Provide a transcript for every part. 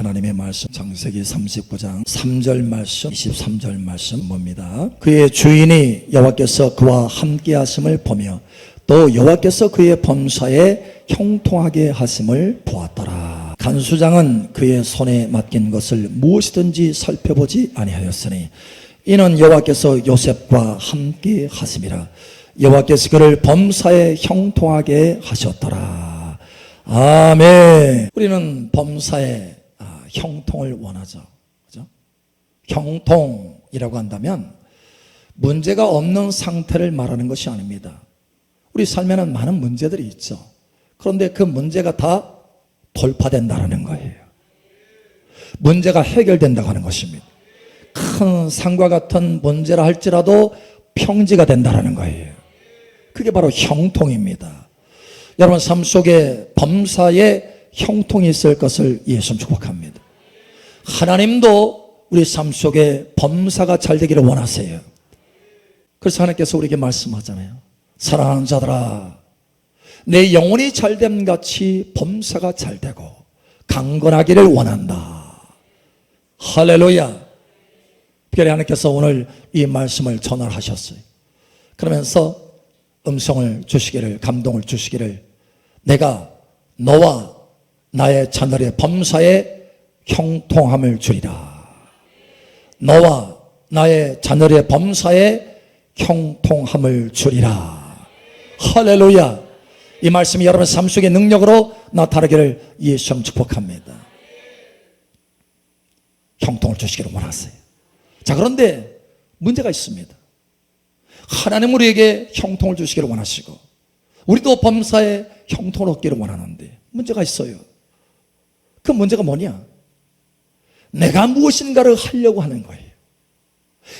하나님의 말씀 창세기 39장 3절 말씀 23절 말씀 봅니다. 그의 주인이 여호와께서 그와 함께 하심을 보며 또 여호와께서 그의 범사에 형통하게 하심을 보았더라. 간수장은 그의 손에 맡긴 것을 무엇이든지 살펴보지 아니하였으니 이는 여호와께서 요셉과 함께 하심이라. 여호와께서 그를 범사에 형통하게 하셨더라. 아멘. 우리는 범사에 형통을 원하죠. 그죠? 형통이라고 한다면 문제가 없는 상태를 말하는 것이 아닙니다. 우리 삶에는 많은 문제들이 있죠. 그런데 그 문제가 다 돌파된다는 거예요. 문제가 해결된다고 하는 것입니다. 큰 산과 같은 문제라 할지라도 평지가 된다는 거예요. 그게 바로 형통입니다. 여러분 삶 속에 범사에 형통이 있을 것을 예수 축복합니다. 하나님도 우리 삶 속에 범사가 잘 되기를 원하세요. 그래서 하나님께서 우리에게 말씀하잖아요. 사랑하는 자들아, 내 영혼이 잘됨 같이 범사가 잘 되고 강건하기를 원한다. 할렐루야. 특별히 하나님께서 오늘 이 말씀을 전하셨어요. 그러면서 음성을 주시기를, 감동을 주시기를, 내가 너와 나의 자녀의 범사에 형통함을 주리라. 너와 나의 자녀의 범사에 형통함을 주리라. 할렐루야. 이 말씀이 여러분 삶 속의 능력으로 나타나기를 예수님 축복합니다. 형통을 주시기를 원하세요. 자, 그런데 문제가 있습니다. 하나님 우리에게 형통을 주시기를 원하시고 우리도 범사에 형통을 얻기를 원하는데 문제가 있어요. 그 문제가 뭐냐? 내가 무엇인가를 하려고 하는 거예요.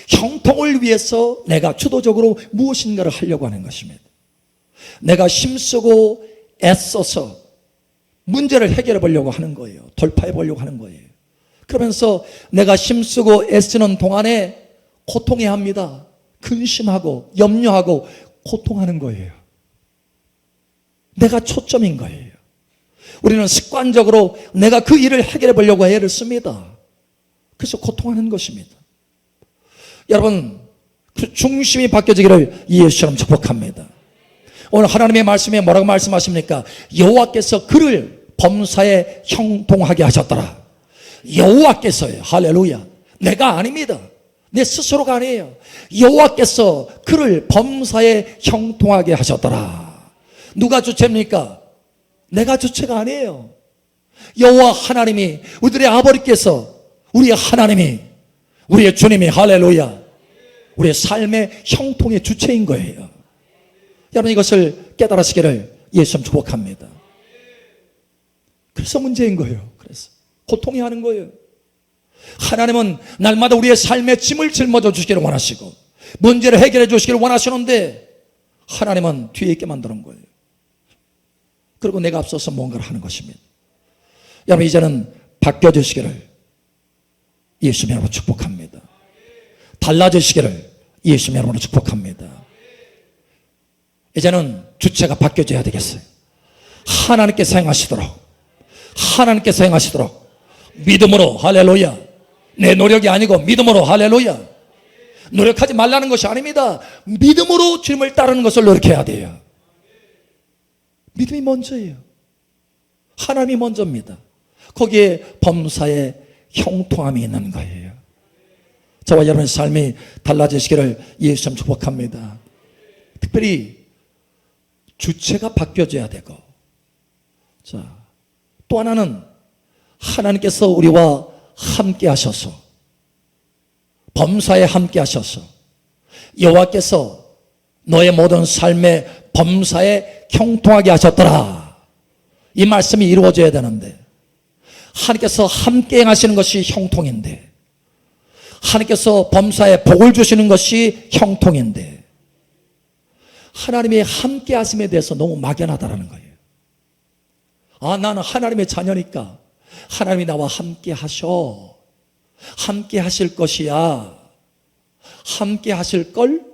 형통을 위해서 내가 주도적으로 무엇인가를 하려고 하는 것입니다. 내가 힘쓰고 애써서 문제를 해결해 보려고 하는 거예요. 돌파해 보려고 하는 거예요. 그러면서 내가 힘쓰고 애쓰는 동안에 고통해야 합니다. 근심하고 염려하고 고통하는 거예요. 내가 초점인 거예요. 우리는 습관적으로 내가 그 일을 해결해 보려고 애를 씁니다. 그래서 고통하는 것입니다. 여러분, 그 중심이 바뀌어지기를 예수처럼 축복합니다. 오늘 하나님의 말씀에 뭐라고 말씀하십니까? 여호와께서 그를 범사에 형통하게 하셨더라. 여호와께서요. 할렐루야. 내가 아닙니다. 내 스스로가 아니에요. 여호와께서 그를 범사에 형통하게 하셨더라. 누가 주체입니까? 내가 주체가 아니에요. 여호와 하나님이, 우리들의 아버지께서, 우리의 하나님이, 우리의 주님이, 할렐루야, 우리의 삶의 형통의 주체인 거예요. 여러분 이것을 깨달으시기를 예수님 축복합니다. 그래서 문제인 거예요. 그래서 고통이 하는 거예요. 하나님은 날마다 우리의 삶의 짐을 짊어져 주시기를 원하시고 문제를 해결해 주시기를 원하시는데 하나님은 뒤에 있게 만드는 거예요. 그리고 내가 앞서서 뭔가를 하는 것입니다. 여러분 이제는 바뀌어주시기를 예수님 여러분 축복합니다. 달라지시기를 예수님 여러분 축복합니다. 이제는 주체가 바뀌어져야 되겠어요. 하나님께 사용하시도록, 하나님께 사용하시도록 믿음으로, 할렐루야. 내 노력이 아니고 믿음으로, 할렐루야. 노력하지 말라는 것이 아닙니다. 믿음으로 주님을 따르는 것을 노력해야 돼요. 믿음이 먼저예요. 하나님이 먼저입니다. 거기에 범사에 형통함이 있는 거예요. 저와 여러분의 삶이 달라지시기를 예수님 축복합니다. 특별히 주체가 바뀌어져야 되고, 자, 또 하나는 하나님께서 우리와 함께 하셔서, 범사에 함께 하셔서 여호와께서 너의 모든 삶의 범사에 형통하게 하셨더라. 이 말씀이 이루어져야 되는데 하나님께서 함께 행하시는 것이 형통인데, 하나님께서 범사에 복을 주시는 것이 형통인데 하나님의 함께 하심에 대해서 너무 막연하다는 거예요. 아, 나는 하나님의 자녀니까 하나님이 나와 함께 하셔, 함께 하실 것이야, 함께 하실 걸.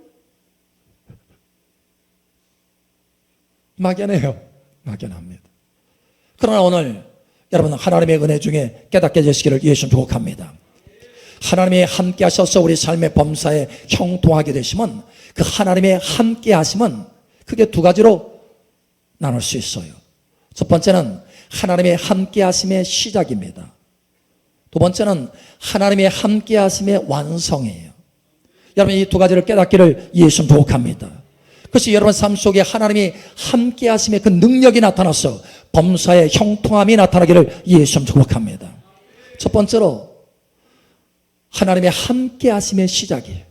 막연해요. 막연합니다. 그러나 오늘 여러분 하나님의 은혜 중에 깨닫게 되시기를 예수 축복합니다. 하나님이 함께 하셔서 우리 삶의 범사에 형통하게 되시면 그 하나님의 함께 하심은 크게 두 가지로 나눌 수 있어요. 첫 번째는 하나님의 함께 하심의 시작입니다. 두 번째는 하나님의 함께 하심의 완성이에요. 여러분 이 두 가지를 깨닫기를 예수 축복합니다. 그것이 여러분 삶 속에 하나님이 함께 하심의 그 능력이 나타나서 범사의 형통함이 나타나기를 예수 축복합니다. 첫 번째로 하나님의 함께 하심의 시작이에요.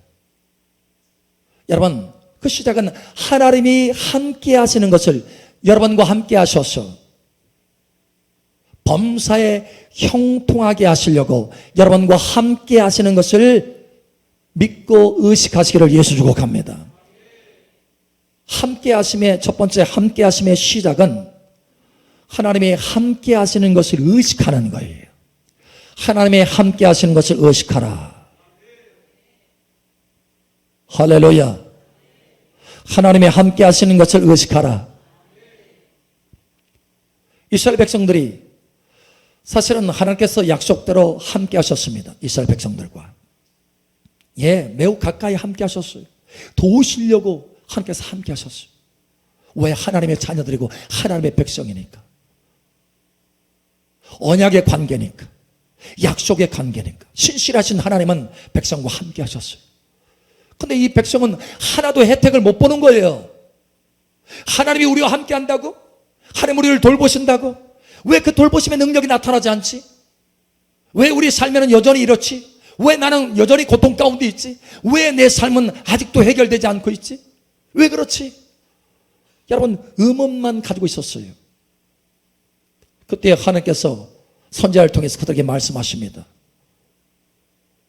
여러분 그 시작은 하나님이 함께 하시는 것을 여러분과 함께 하셔서 범사에 형통하게 하시려고 여러분과 함께 하시는 것을 믿고 의식하시기를 예수 축복합니다. 함께 하심의 첫 번째 함께 하심의 시작은 하나님이 함께 하시는 것을 의식하는 거예요. 하나님의 함께 하시는 것을 의식하라. 할렐루야. 하나님의 함께 하시는 것을 의식하라. 이스라엘 백성들이 사실은 하나님께서 약속대로 함께 하셨습니다. 이스라엘 백성들과. 매우 가까이 함께 하셨어요. 도우시려고 하나님께서 함께 하셨어요. 왜? 하나님의 자녀들이고 하나님의 백성이니까. 언약의 관계니까. 약속의 관계니까. 신실하신 하나님은 백성과 함께 하셨어요. 근데 이 백성은 하나도 혜택을 못 보는 거예요. 하나님이 우리와 함께 한다고? 하나님 우리를 돌보신다고? 왜 그 돌보심의 능력이 나타나지 않지? 왜 우리 삶에는 여전히 이렇지? 왜 나는 여전히 고통 가운데 있지? 왜 내 삶은 아직도 해결되지 않고 있지? 왜 그렇지? 여러분 의문만 가지고 있었어요. 그때 하나님께서 선지자를 통해서 그들에게 말씀하십니다.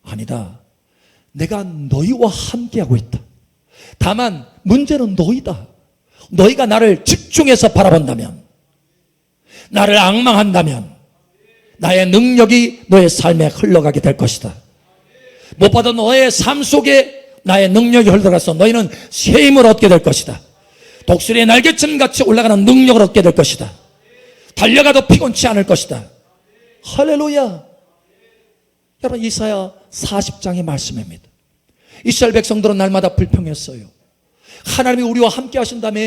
아니다. 내가 너희와 함께하고 있다. 다만 문제는 너희다. 너희가 나를 집중해서 바라본다면, 나를 앙망한다면 나의 능력이 너의 삶에 흘러가게 될 것이다. 무엇보다 너의 삶 속에 나의 능력이 흘러가서 너희는 새 힘을 얻게 될 것이다. 독수리의 날개쯤 같이 올라가는 능력을 얻게 될 것이다. 달려가도 피곤치 않을 것이다. 할렐루야. 여러분 이사야 40장의 말씀입니다. 이스라엘 백성들은 날마다 불평했어요. 하나님이 우리와 함께 하신다며.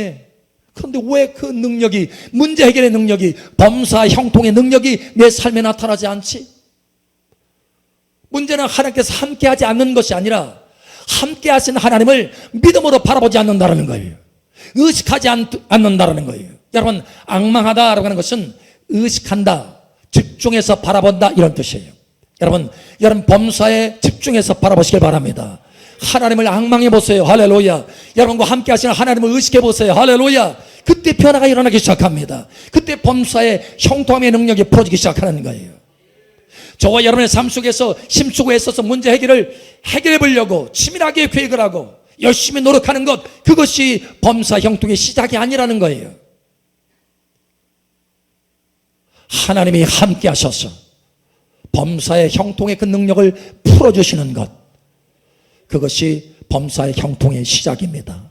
그런데 왜 그 능력이, 문제 해결의 능력이, 범사 형통의 능력이 내 삶에 나타나지 않지? 문제는 하나님께서 함께 하지 않는 것이 아니라 함께 하신 하나님을 믿음으로 바라보지 않는다는 거예요. 의식하지 않는다는 거예요. 여러분 앙망하다라고 하는 것은 의식한다, 집중해서 바라본다 이런 뜻이에요. 여러분 범사에 집중해서 바라보시길 바랍니다. 하나님을 앙망해 보세요. 할렐루야. 여러분과 함께 하시는 하나님을 의식해 보세요. 할렐루야. 그때 변화가 일어나기 시작합니다. 그때 범사의 형통함의 능력이 풀어지기 시작하는 거예요. 저와 여러분의 삶 속에서 힘쓰고 애써서 문제 해결해 보려고 치밀하게 계획을 하고 열심히 노력하는 것, 그것이 범사 형통의 시작이 아니라는 거예요. 하나님이 함께 하셔서 범사의 형통의 그 능력을 풀어주시는 것, 그것이 범사의 형통의 시작입니다.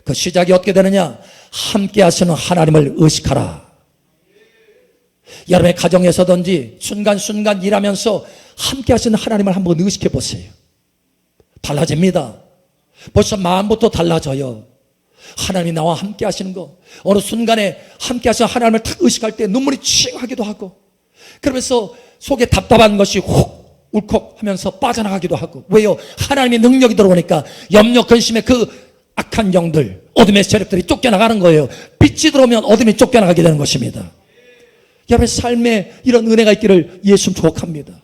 그 시작이 어떻게 되느냐? 함께 하시는 하나님을 의식하라. 여러분의 가정에서든지 순간순간 일하면서 함께 하시는 하나님을 한번 의식해 보세요. 달라집니다. 벌써 마음부터 달라져요. 하나님이 나와 함께 하시는 거, 어느 순간에 함께 하시는 하나님을 딱 의식할 때 눈물이 칭하기도 하고, 그러면서 속에 답답한 것이 훅 울컥 하면서 빠져나가기도 하고. 왜요? 하나님의 능력이 들어오니까 염려 근심의 그 악한 영들, 어둠의 세력들이 쫓겨나가는 거예요. 빛이 들어오면 어둠이 쫓겨나가게 되는 것입니다. 여러분의 삶에 이런 은혜가 있기를 예수 축복합니다.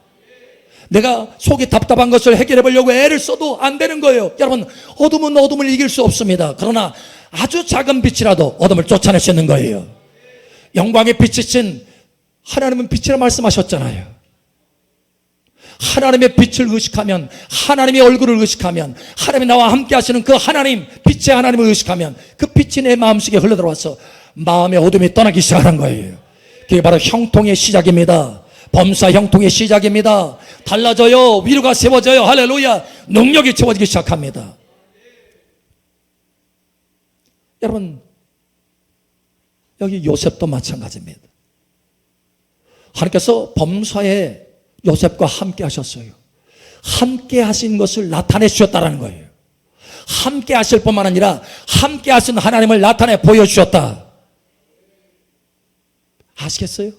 내가 속이 답답한 것을 해결해 보려고 애를 써도 안 되는 거예요. 여러분 어둠은 어둠을 이길 수 없습니다. 그러나 아주 작은 빛이라도 어둠을 쫓아낼 수 있는 거예요. 영광의 빛이신 하나님은 빛이라 말씀하셨잖아요. 하나님의 빛을 의식하면, 하나님의 얼굴을 의식하면, 하나님이 나와 함께 하시는 그 하나님, 빛의 하나님을 의식하면 그 빛이 내 마음속에 흘러들어와서 마음의 어둠이 떠나기 시작하는 거예요. 그게 바로 형통의 시작입니다. 범사 형통의 시작입니다. 달라져요. 위로가 세워져요. 할렐루야. 능력이 채워지기 시작합니다. 여러분 여기 요셉도 마찬가지입니다. 하나님께서 범사에 요셉과 함께 하셨어요. 함께 하신 것을 나타내 주셨다는 거예요. 함께 하실 뿐만 아니라 함께 하신 하나님을 나타내 보여주셨다. 아시겠어요?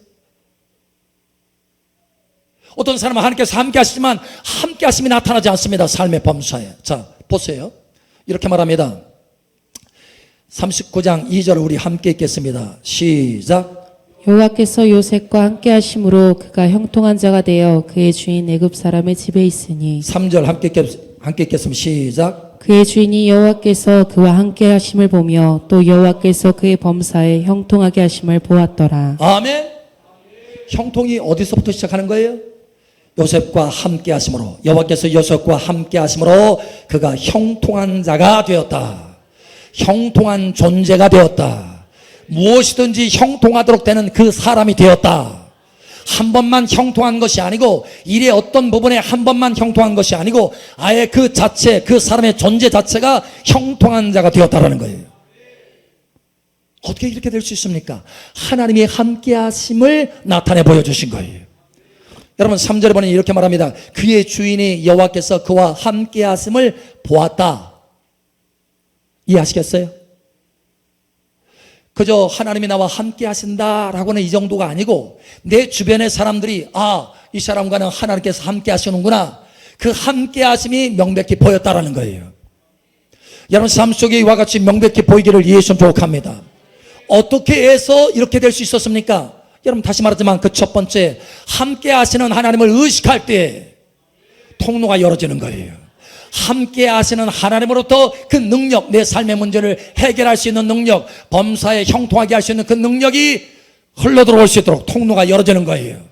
어떤 사람은 하나님께서 함께 하시지만 함께 하심이 나타나지 않습니다. 삶의 범사에. 자, 보세요. 이렇게 말합니다. 39장 2절을 우리 함께 읽겠습니다. 시작. 여호와께서 요셉과 함께 하심으로 그가 형통한 자가 되어 그의 주인 애굽 사람의 집에 있으니 3절 함께 읽겠습니다. 시작. 그의 주인이 여호와께서 그와 함께 하심을 보며 또 여호와께서 그의 범사에 형통하게 하심을 보았더라. 아멘. 형통이 어디서부터 시작하는 거예요? 요셉과 함께 하심으로, 여호와께서 요셉과 함께 하심으로 그가 형통한 자가 되었다. 형통한 존재가 되었다. 무엇이든지 형통하도록 되는 그 사람이 되었다. 한 번만 형통한 것이 아니고, 일의 어떤 부분에 한 번만 형통한 것이 아니고, 아예 그 자체, 그 사람의 존재 자체가 형통한 자가 되었다라는 거예요. 어떻게 이렇게 될 수 있습니까? 하나님이 함께 하심을 나타내 보여주신 거예요. 여러분 3절에 보니 이렇게 말합니다. 그의 주인이 여호와께서 그와 함께 하심을 보았다. 이해하시겠어요? 그저 하나님이 나와 함께 하신다라고는 이 정도가 아니고, 내 주변의 사람들이 이 사람과는 하나님께서 함께 하시는구나, 그 함께 하심이 명백히 보였다라는 거예요. 여러분 삶 속에 이와 같이 명백히 보이기를 예수는 조각합니다. 어떻게 해서 이렇게 될 수 있었습니까? 여러분 다시 말하지만 그 첫 번째, 함께 하시는 하나님을 의식할 때 통로가 열어지는 거예요. 함께 하시는 하나님으로부터 그 능력, 내 삶의 문제를 해결할 수 있는 능력, 범사에 형통하게 할 수 있는 그 능력이 흘러들어올 수 있도록 통로가 열어지는 거예요.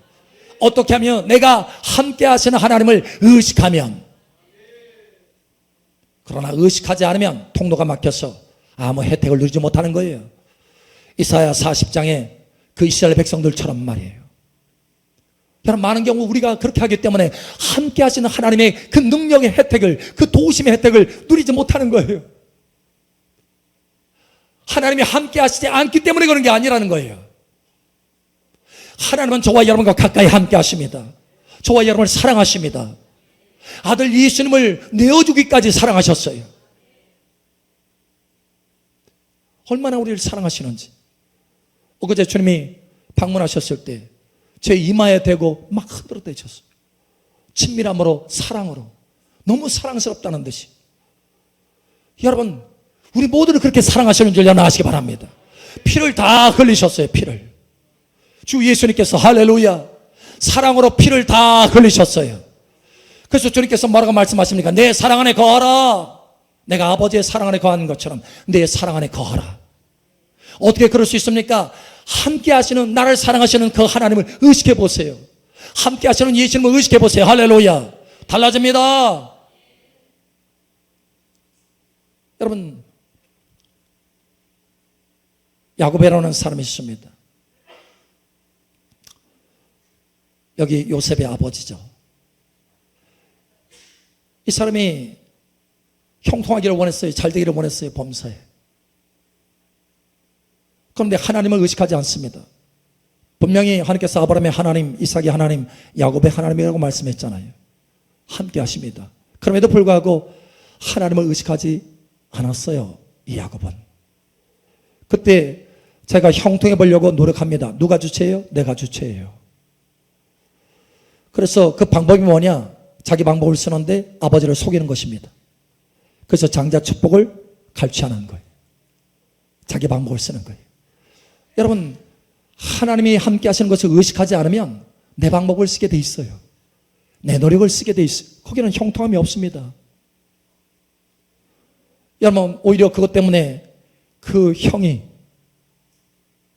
어떻게 하면? 내가 함께 하시는 하나님을 의식하면. 그러나 의식하지 않으면 통로가 막혀서 아무 혜택을 누리지 못하는 거예요. 이사야 40장에 그 이스라엘 백성들처럼 말이에요. 여러분 많은 경우 우리가 그렇게 하기 때문에 함께 하시는 하나님의 그 능력의 혜택을, 그 도우심의 혜택을 누리지 못하는 거예요. 하나님이 함께 하시지 않기 때문에 그런 게 아니라는 거예요. 하나님은 저와 여러분과 가까이 함께 하십니다. 저와 여러분을 사랑하십니다. 아들 예수님을 내어주기까지 사랑하셨어요. 얼마나 우리를 사랑하시는지. 엊그제 주님이 방문하셨을 때 제 이마에 대고 막 흔들어대셨어요. 친밀함으로, 사랑으로. 너무 사랑스럽다는 듯이. 여러분 우리 모두를 그렇게 사랑하시는 줄 여러분 아시기 바랍니다. 피를 다 흘리셨어요. 피를. 주 예수님께서 할렐루야, 사랑으로 피를 다 흘리셨어요. 그래서 주님께서 뭐라고 말씀하십니까? 내 사랑 안에 거하라. 내가 아버지의 사랑 안에 거하는 것처럼 내 사랑 안에 거하라. 어떻게 그럴 수 있습니까? 함께 하시는, 나를 사랑하시는 그 하나님을 의식해 보세요. 함께 하시는 예수님을 의식해 보세요. 할렐루야. 달라집니다. 여러분 야곱이라는 사람이 있습니다. 여기 요셉의 아버지죠. 이 사람이 형통하기를 원했어요. 잘 되기를 원했어요. 범사에. 그런데 하나님을 의식하지 않습니다. 분명히 하나님께서 아브라함의 하나님, 이삭의 하나님, 야곱의 하나님이라고 말씀했잖아요. 함께 하십니다. 그럼에도 불구하고 하나님을 의식하지 않았어요. 이 야곱은. 그때 제가 형통해 보려고 노력합니다. 누가 주체예요? 내가 주체예요. 그래서 그 방법이 뭐냐? 자기 방법을 쓰는데 아버지를 속이는 것입니다. 그래서 장자 축복을 갈취하는 거예요. 자기 방법을 쓰는 거예요. 여러분 하나님이 함께 하시는 것을 의식하지 않으면 내 방법을 쓰게 돼 있어요. 내 노력을 쓰게 돼 있어요. 거기는 형통함이 없습니다. 여러분 오히려 그것 때문에 그 형이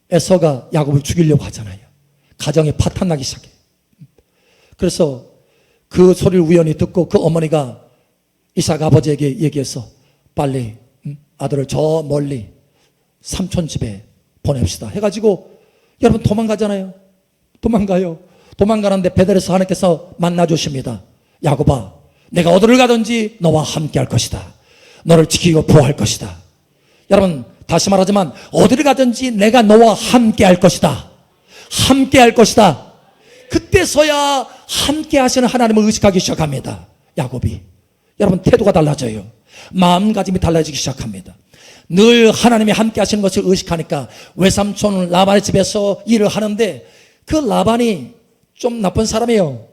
에서가 야곱을 죽이려고 하잖아요. 가정이 파탄나기 시작해요. 그래서 그 소리를 우연히 듣고 그 어머니가 이삭 아버지에게 얘기해서 빨리 아들을 저 멀리 삼촌 집에 보냅시다 해가지고 여러분 도망가잖아요. 도망가요. 도망가는데 베델에서 하나님께서 만나주십니다. 야곱아, 내가 어디를 가든지 너와 함께 할 것이다. 너를 지키고 보호할 것이다. 여러분 다시 말하지만 어디를 가든지 내가 너와 함께 할 것이다. 함께 할 것이다. 그때서야 함께 하시는 하나님을 의식하기 시작합니다. 야곱이. 여러분, 태도가 달라져요. 마음가짐이 달라지기 시작합니다. 늘 하나님이 함께 하시는 것을 의식하니까 외삼촌 라반의 집에서 일을 하는데 그 라반이 좀 나쁜 사람이에요.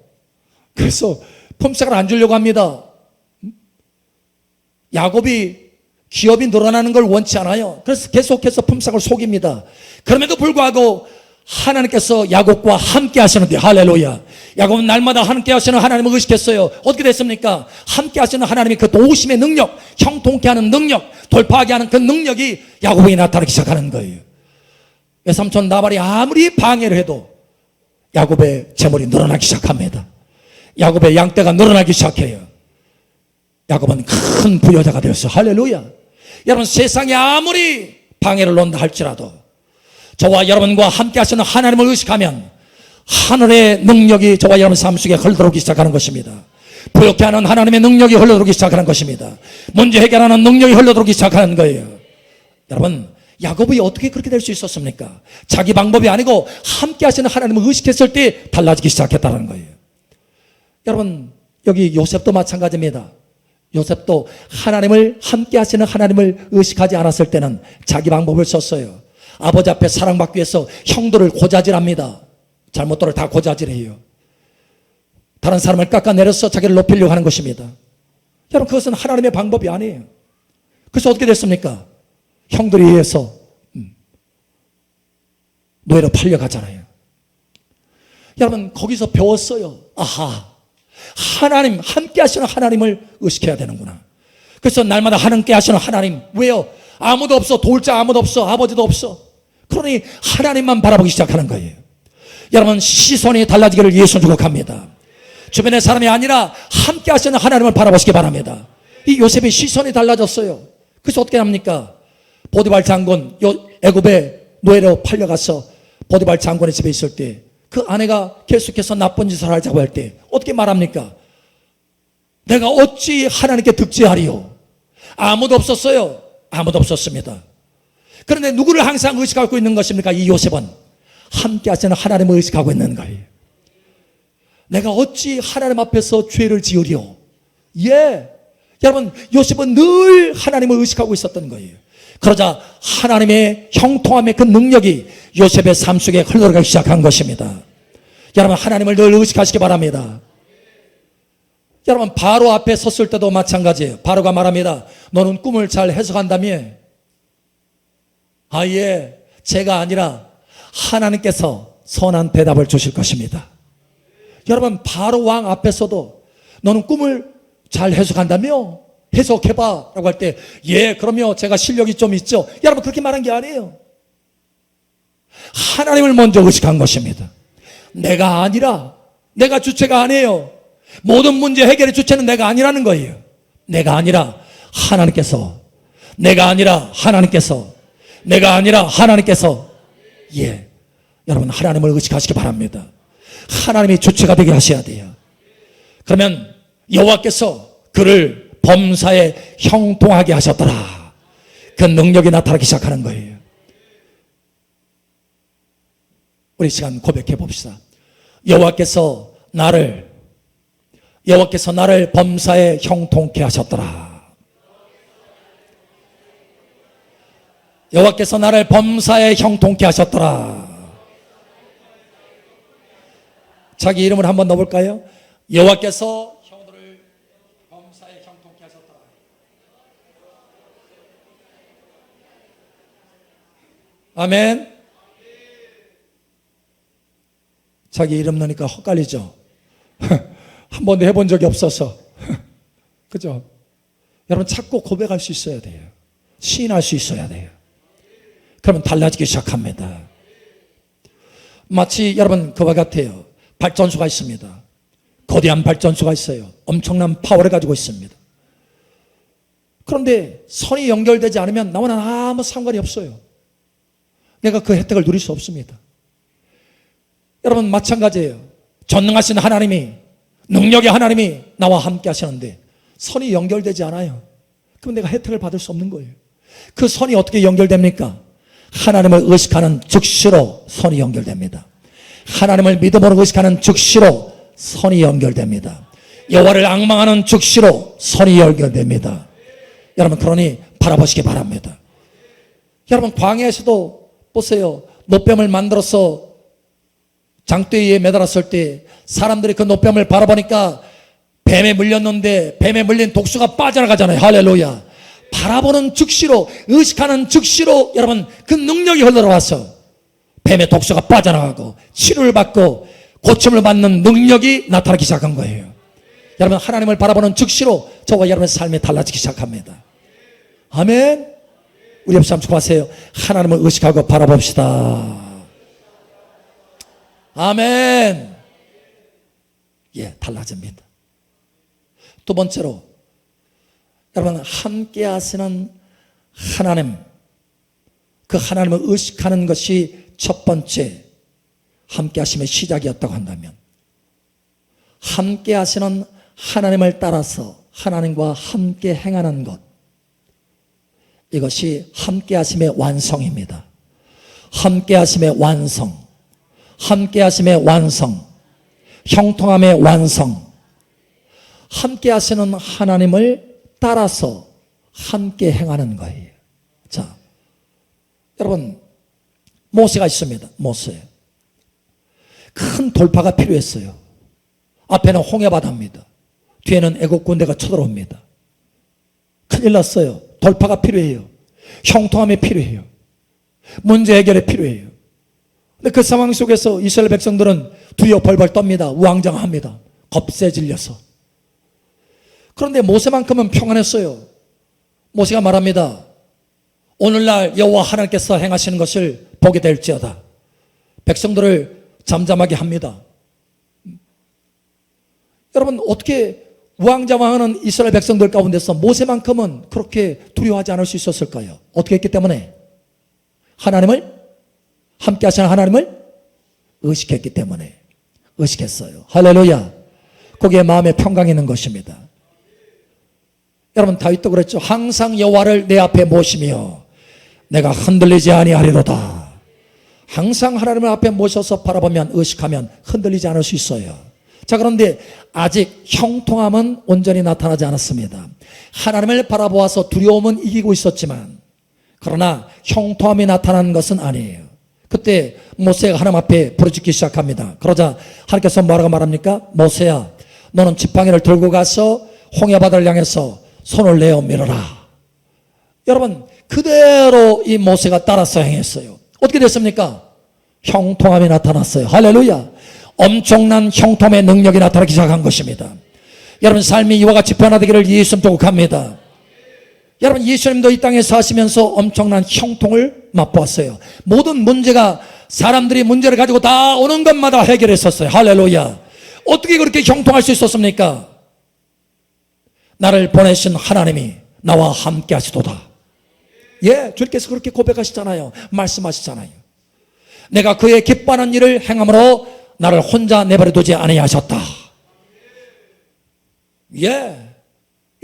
그래서 품삯을 안 주려고 합니다. 야곱이 기업이 늘어나는 걸 원치 않아요. 그래서 계속해서 품삯을 속입니다. 그럼에도 불구하고 하나님께서 야곱과 함께 하시는데, 할렐루야. 야곱은 날마다 함께 하시는 하나님을 의식했어요. 어떻게 됐습니까? 함께 하시는 하나님이 그 도우심의 능력, 형통케 하는 능력, 돌파하게 하는 그 능력이 야곱에게 나타나기 시작하는 거예요. 외삼촌 라반이 아무리 방해를 해도 야곱의 재물이 늘어나기 시작합니다. 야곱의 양떼가 늘어나기 시작해요. 야곱은 큰 부여자가 되었어요. 할렐루야. 여러분, 세상에 아무리 방해를 놓는다 할지라도 저와 여러분과 함께 하시는 하나님을 의식하면 하늘의 능력이 저와 여러분 삶 속에 흘러들어오기 시작하는 것입니다. 부욕케 하는 하나님의 능력이 흘러들어오기 시작하는 것입니다. 문제 해결하는 능력이 흘러들어오기 시작하는 거예요. 여러분, 야곱이 어떻게 그렇게 될 수 있었습니까? 자기 방법이 아니고 함께 하시는 하나님을 의식했을 때 달라지기 시작했다는 거예요. 여러분, 여기 요셉도 마찬가지입니다. 요셉도 하나님을 함께 하시는 하나님을 의식하지 않았을 때는 자기 방법을 썼어요. 아버지 앞에 사랑받기 위해서 형들을 고자질합니다. 잘못들을 다 고자질해요. 다른 사람을 깎아내려서 자기를 높이려고 하는 것입니다. 여러분, 그것은 하나님의 방법이 아니에요. 그래서 어떻게 됐습니까? 형들에 의해서 노예로 팔려가잖아요. 여러분, 거기서 배웠어요. 아하, 하나님, 함께 하시는 하나님을 의식해야 되는구나. 그래서 날마다 함께 하시는 하나님. 왜요? 아무도 없어. 도울 자 아무도 없어. 아버지도 없어. 그러니 하나님만 바라보기 시작하는 거예요. 여러분, 시선이 달라지기를 예수 축복합니다. 주변의 사람이 아니라 함께 하시는 하나님을 바라보시기 바랍니다. 이 요셉의 시선이 달라졌어요. 그래서 어떻게 합니까? 보디발 장군, 애굽의 노예로 팔려가서 보디발 장군의 집에 있을 때 그 아내가 계속해서 나쁜 짓을 하자고 할 때 어떻게 말합니까? 내가 어찌 하나님께 득죄하리요? 아무도 없었어요. 아무도 없었습니다. 그런데 누구를 항상 의식하고 있는 것입니까? 이 요셉은 함께 하시는 하나님을 의식하고 있는 거예요. 내가 어찌 하나님 앞에서 죄를 지으리요? 예, 여러분, 요셉은 늘 하나님을 의식하고 있었던 거예요. 그러자 하나님의 형통함의 그 능력이 요셉의 삶 속에 흘러가기 시작한 것입니다. 여러분, 하나님을 늘 의식하시기 바랍니다. 여러분, 바로 앞에 섰을 때도 마찬가지예요. 바로가 말합니다. 너는 꿈을 잘 해석한다며? 아, 예, 제가 아니라 하나님께서 선한 대답을 주실 것입니다. 여러분, 바로 왕 앞에서도 너는 꿈을 잘 해석한다며? 해석해봐 라고 할 때, 예, 그럼요, 제가 실력이 좀 있죠. 여러분, 그렇게 말한 게 아니에요. 하나님을 먼저 의식한 것입니다. 내가 아니라, 내가 주체가 아니에요. 모든 문제 해결의 주체는 내가 아니라는 거예요. 내가 아니라 하나님께서, 내가 아니라 하나님께서, 내가 아니라 하나님께서. 예, 여러분, 하나님을 의식하시기 바랍니다. 하나님이 주체가 되게 하셔야 돼요. 그러면 여호와께서 그를 범사에 형통하게 하셨더라. 그 능력이 나타나기 시작하는 거예요. 우리 시간 고백해 봅시다. 여호와께서 나를 범사에 형통케 하셨더라. 여호와께서 나를 범사에 형통케 하셨더라. 자기 이름을 한번 넣어볼까요? 여호와께서 형들을 범사에 형통케 하셨더라. 아멘. 자기 이름 넣으니까 헛갈리죠. 한 번도 해본 적이 없어서. 그죠? 여러분, 자꾸 고백할 수 있어야 돼요. 시인할 수 있어야 돼요. 그러면 달라지기 시작합니다. 마치 여러분 그와 같아요. 발전소가 있습니다. 거대한 발전소가 있어요. 엄청난 파워를 가지고 있습니다. 그런데 선이 연결되지 않으면 나와는 아무 상관이 없어요. 내가 그 혜택을 누릴 수 없습니다. 여러분, 마찬가지예요. 전능하신 하나님이, 능력의 하나님이 나와 함께 하시는데 선이 연결되지 않아요. 그럼 내가 혜택을 받을 수 없는 거예요. 그 선이 어떻게 연결됩니까? 하나님을 의식하는 즉시로 선이 연결됩니다. 하나님을 믿음으로 의식하는 즉시로 선이 연결됩니다. 여호와를 앙망하는 즉시로 선이 연결됩니다. 여러분 그러니 바라보시기 바랍니다. 여러분 광야에서도 보세요. 노뱀을 만들어서 장대 위에 매달았을 때 사람들이 그 노뱀을 바라보니까 뱀에 물렸는데 뱀에 물린 독수가 빠져나가잖아요. 할렐루야. 바라보는 즉시로, 의식하는 즉시로 여러분 그 능력이 흘러와서 뱀의 독수가 빠져나가고 치료를 받고 고침을 받는 능력이 나타나기 시작한 거예요. 여러분 하나님을 바라보는 즉시로 저와 여러분의 삶이 달라지기 시작합니다. 아멘. 우리 옆 사람 축복하세요. 하나님을 의식하고 바라봅시다. 아멘. 예, 달라집니다. 두 번째로 여러분 함께 하시는 하나님, 그 하나님을 의식하는 것이 첫 번째 함께 하심의 시작이었다고 한다면, 함께 하시는 하나님을 따라서 하나님과 함께 행하는 것, 이것이 함께 하심의 완성입니다. 함께 하심의 완성, 함께 하심의 완성, 형통함의 완성. 함께 하시는 하나님을 따라서 함께 행하는 거예요. 자, 여러분 모세가 있습니다. 모세. 큰 돌파가 필요했어요. 앞에는 홍해바다입니다. 뒤에는 애국 군대가 쳐들어옵니다. 큰일 났어요. 돌파가 필요해요. 형통함이 필요해요. 문제 해결이 필요해요. 근데 그 상황 속에서 이스라엘 백성들은 두려워 벌벌 떱니다. 우왕좌왕합니다. 겁세 질려서. 그런데 모세만큼은 평안했어요. 모세가 말합니다. 오늘날 여호와 하나님께서 행하시는 것을 보게 될지어다. 백성들을 잠잠하게 합니다. 여러분 어떻게 우왕좌왕하는 이스라엘 백성들 가운데서 모세만큼은 그렇게 두려워하지 않을 수 있었을까요? 어떻게 했기 때문에? 하나님을, 함께 하시는 하나님을 의식했기 때문에. 의식했어요. 할렐루야. 거기에 마음의 평강이 있는 것입니다. 여러분 다윗도 그랬죠. 항상 여호와를 내 앞에 모시며 내가 흔들리지 아니하리로다. 항상 하나님을 앞에 모셔서 바라보면, 의식하면 흔들리지 않을 수 있어요. 자, 그런데 아직 형통함은 온전히 나타나지 않았습니다. 하나님을 바라보아서 두려움은 이기고 있었지만, 그러나 형통함이 나타나는 것은 아니에요. 그때 모세가 하나님 앞에 부르짖기 시작합니다. 그러자 하나님께서 뭐라고 말합니까? 모세야, 너는 지팡이를 들고 가서 홍해바다를 향해서 손을 내어 밀어라. 여러분 그대로 이 모세가 따라서 행했어요. 어떻게 됐습니까? 형통함이 나타났어요. 할렐루야. 엄청난 형통의 능력이 나타나기 시작한 것입니다. 여러분 삶이 이와 같이 변화되기를 예수님 축복합니다. 여러분 예수님도 이 땅에 사시면서 엄청난 형통을 맛보았어요. 모든 문제가, 사람들이 문제를 가지고 다 오는 것마다 해결했었어요. 할렐루야. 어떻게 그렇게 형통할 수 있었습니까? 나를 보내신 하나님이 나와 함께 하시도다. 예, 주님께서 그렇게 고백하시잖아요. 말씀하시잖아요. 내가 그의 기뻐하는 일을 행함으로 나를 혼자 내버려 두지 아니하셨다. 예,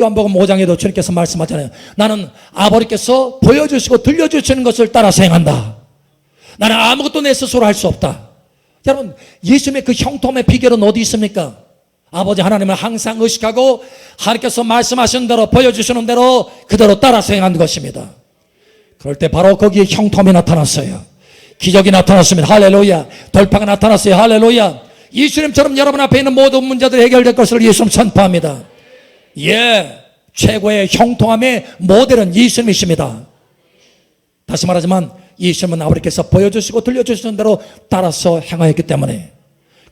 요한복음 5장에도 주님께서 말씀하잖아요. 나는 아버지께서 보여주시고 들려주시는 것을 따라서 행한다. 나는 아무것도 내 스스로 할 수 없다. 여러분 예수님의 그 형통함의 비결은 어디 있습니까? 아버지 하나님을 항상 의식하고 하나님께서 말씀하신 대로, 보여주시는 대로 그대로 따라서 행하는 것입니다. 그럴 때 바로 거기에 형통함이 나타났어요. 기적이 나타났습니다. 할렐루야. 돌파가 나타났어요. 할렐루야. 예수님처럼 여러분 앞에 있는 모든 문제들이 해결될 것을 예수님 선포합니다. 예, 최고의 형통함의 모델은 예수님이십니다. 다시 말하지만 예수님은 아버지께서 보여주시고 들려주시는 대로 따라서 행하였기 때문에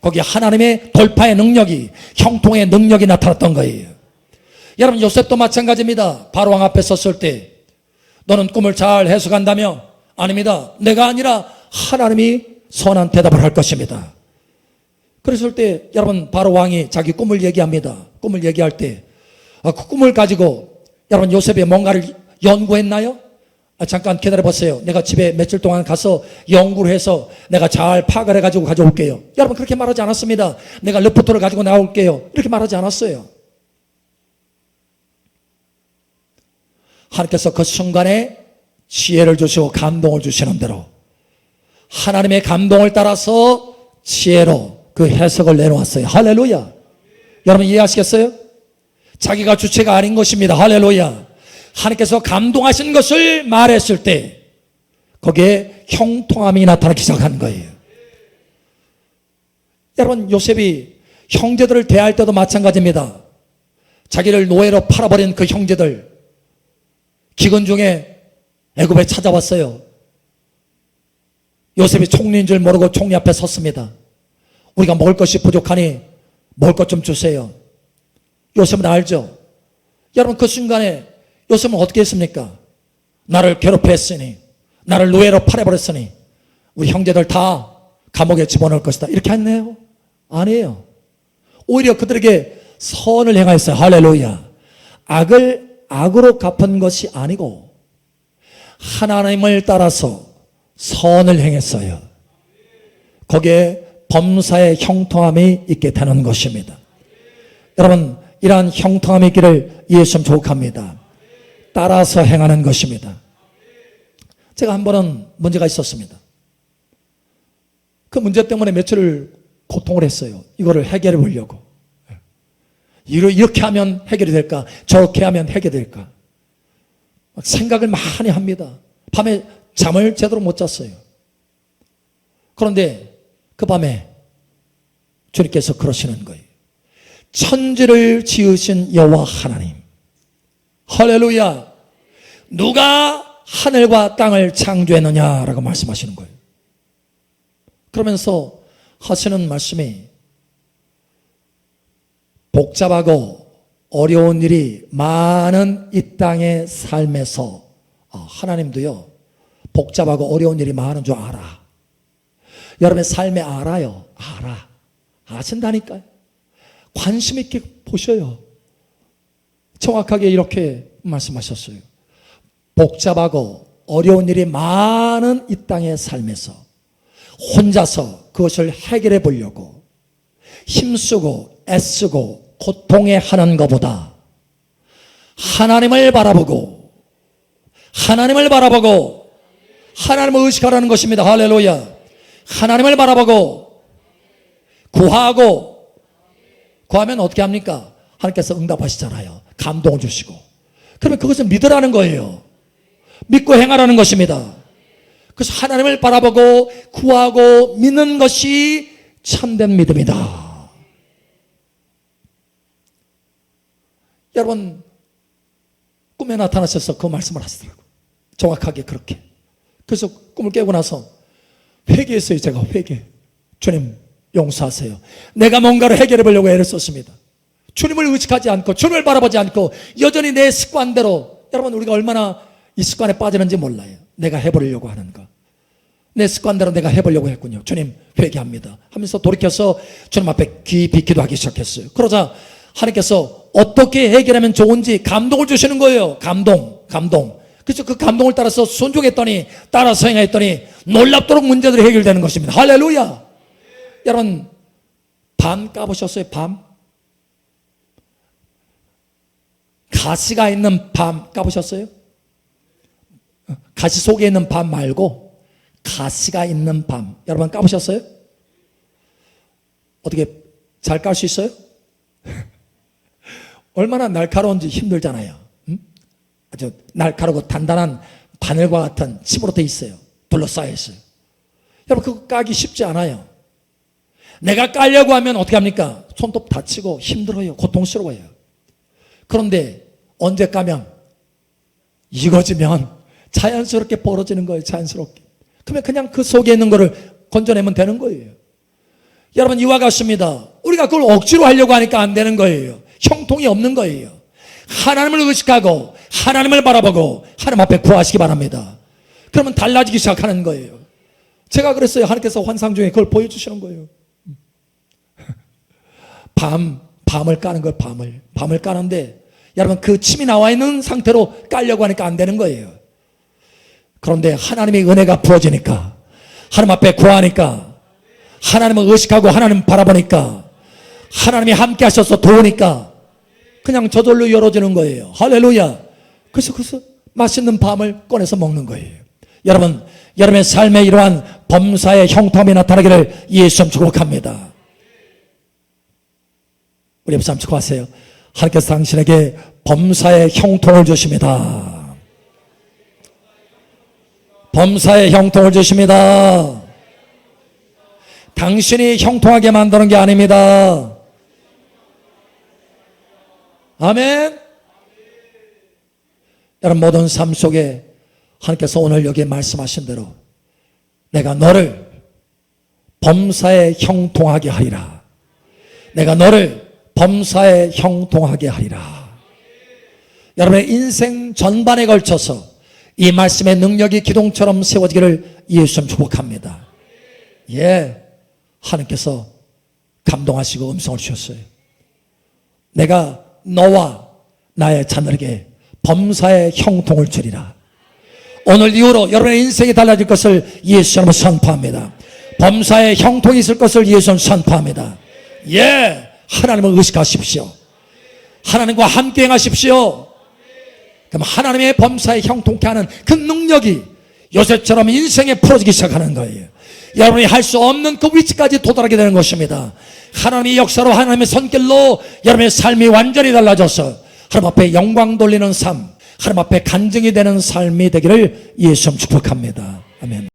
거기에 하나님의 돌파의 능력이, 형통의 능력이 나타났던 거예요. 여러분 요셉도 마찬가지입니다. 바로왕 앞에 섰을 때 너는 꿈을 잘 해석한다며? 아닙니다. 내가 아니라 하나님이 선한 대답을 할 것입니다. 그랬을 때 여러분 바로왕이 자기 꿈을 얘기합니다. 꿈을 얘기할 때 그 꿈을 가지고 여러분 요셉이 뭔가를 연구했나요? 잠깐 기다려보세요. 내가 집에 며칠 동안 가서 연구를 해서 내가 잘 파악을 해가지고 가져올게요. 여러분 그렇게 말하지 않았습니다. 내가 레포트를 가지고 나올게요. 이렇게 말하지 않았어요. 하나님께서 그 순간에 지혜를 주시고 감동을 주시는 대로 하나님의 감동을 따라서 지혜로 그 해석을 내놓았어요. 할렐루야. 여러분 이해하시겠어요? 자기가 주체가 아닌 것입니다. 할렐루야. 하나님께서 감동하신 것을 말했을 때 거기에 형통함이 나타나기 시작한 거예요. 여러분 요셉이 형제들을 대할 때도 마찬가지입니다. 자기를 노예로 팔아버린 그 형제들 기근 중에 애굽에 찾아왔어요. 요셉이 총리인 줄 모르고 총리 앞에 섰습니다. 우리가 먹을 것이 부족하니 먹을 것 좀 주세요. 요셉은 알죠. 여러분 그 순간에 요셉은 어떻게 했습니까? 나를 괴롭혔으니 나를 노예로 팔아버렸으니 우리 형제들 다 감옥에 집어넣을 것이다 이렇게 했네요? 아니에요. 오히려 그들에게 선을 행하였어요. 할렐루야. 악을 악으로 갚은 것이 아니고 하나님을 따라서 선을 행했어요. 거기에 범사의 형통함이 있게 되는 것입니다. 여러분 이러한 형통함이 있기를 예수님 축복합니다. 따라서 행하는 것입니다. 제가 한 번은 문제가 있었습니다. 그 문제 때문에 며칠을 고통을 했어요. 이거를 해결해 보려고. 이렇게 하면 해결이 될까? 저렇게 하면 해결이 될까? 생각을 많이 합니다. 밤에 잠을 제대로 못 잤어요. 그런데 그 밤에 주님께서 그러시는 거예요. 천지를 지으신 여호와 하나님. 할렐루야. 누가 하늘과 땅을 창조했느냐라고 말씀하시는 거예요. 그러면서 하시는 말씀이 복잡하고 어려운 일이 많은 이 땅의 삶에서 하나님도요 복잡하고 어려운 일이 많은 줄 알아. 여러분의 삶에 알아요. 알아. 아신다니까요. 관심 있게 보셔요. 정확하게 이렇게 말씀하셨어요. 복잡하고 어려운 일이 많은 이 땅의 삶에서 혼자서 그것을 해결해 보려고 힘쓰고 애쓰고 고통해 하는 것보다 하나님을 바라보고 하나님을 의식하라는 것입니다. 할렐루야. 하나님을 바라보고 구하면 어떻게 합니까? 하나님께서 응답하시잖아요. 감동을 주시고. 그러면 그것을 믿으라는 거예요. 믿고 행하라는 것입니다. 그래서 하나님을 바라보고 구하고 믿는 것이 참된 믿음이다. 여러분 꿈에 나타나셔서 그 말씀을 하시더라고요. 정확하게 그렇게. 그래서 꿈을 깨고 나서 회개했어요. 제가 회개. 주님 용서하세요. 내가 뭔가를 해결해 보려고 애를 썼습니다. 주님을 의식하지 않고 주님을 바라보지 않고 여전히 내 습관대로. 여러분 우리가 얼마나 이 습관에 빠지는지 몰라요. 내가 해보려고 하는 거. 내 습관대로 내가 해보려고 했군요. 주님 회개합니다 하면서 돌이켜서 주님 앞에 깊이 기도하기 시작했어요. 그러자 하나님께서 어떻게 해결하면 좋은지 감동을 주시는 거예요. 감동. 그래서 그 감동을 따라서 순종했더니 따라서 행했더니 놀랍도록 문제들이 해결되는 것입니다. 할렐루야. 여러분 밤 까보셨어요? 밤? 가시가 있는 밤 까보셨어요? 가시 속에 있는 밤 말고 가시가 있는 밤 여러분 까보셨어요? 어떻게 잘 깔 수 있어요? 얼마나 날카로운지 힘들잖아요. 아주 날카롭고 단단한 바늘과 같은 칩으로 돼 있어요. 둘러싸여 있어요. 여러분 그거 까기 쉽지 않아요. 내가 깔려고 하면 어떻게 합니까? 손톱 다치고 힘들어요. 고통스러워요. 그런데 언제 까면 익어지면 자연스럽게 벌어지는 거예요. 자연스럽게. 그러면 그냥 그 속에 있는 거를 건져내면 되는 거예요. 여러분 이와 같습니다. 우리가 그걸 억지로 하려고 하니까 안 되는 거예요. 형통이 없는 거예요. 하나님을 의식하고 하나님을 바라보고 하나님 앞에 구하시기 바랍니다. 그러면 달라지기 시작하는 거예요. 제가 그랬어요. 하나님께서 환상 중에 그걸 보여주시는 거예요. 밤을 까는 거예요. 밤을 까는데 여러분 그 침이 나와 있는 상태로 깔려고 하니까 안 되는 거예요. 그런데 하나님의 은혜가 부어지니까 하나님 앞에 구하니까 하나님을 의식하고 하나님 바라보니까 하나님이 함께 하셔서 도우니까 그냥 저절로 열어지는 거예요. 할렐루야. 그래서 맛있는 밤을 꺼내서 먹는 거예요. 여러분, 여러분의 삶에 이러한 범사의 형통함이 나타나기를 예수님 축복합니다. 우리 옆 사람 축복하세요. 하나님께서 당신에게 범사의 형통을 주십니다. 범사의 형통을 주십니다. 당신이 형통하게 만드는 게 아닙니다. 아멘. 여러분, 모든 삶 속에 하나님께서 오늘 여기에 말씀하신 대로 내가 너를 범사에 형통하게 하리라. 내가 너를 범사에 형통하게 하리라. 여러분의 인생 전반에 걸쳐서 이 말씀의 능력이 기둥처럼 세워지기를 예수님 축복합니다. 예, 하나님께서 감동하시고 음성을 주셨어요. 내가 너와 나의 자녀에게 범사의 형통을 주리라. 오늘 이후로 여러분의 인생이 달라질 것을 예수님은 선포합니다. 범사의 형통이 있을 것을 예수님은 선포합니다. 예, 하나님을 의식하십시오. 하나님과 함께 행하십시오. 그럼 하나님의 범사에 형통케 하는 그 능력이 요셉처럼 인생에 풀어지기 시작하는 거예요. 여러분이 할 수 없는 그 위치까지 도달하게 되는 것입니다. 하나님의 역사로, 하나님의 손길로 여러분의 삶이 완전히 달라져서 하나님 앞에 영광 돌리는 삶, 하나님 앞에 간증이 되는 삶이 되기를 예수님 축복합니다. 아멘.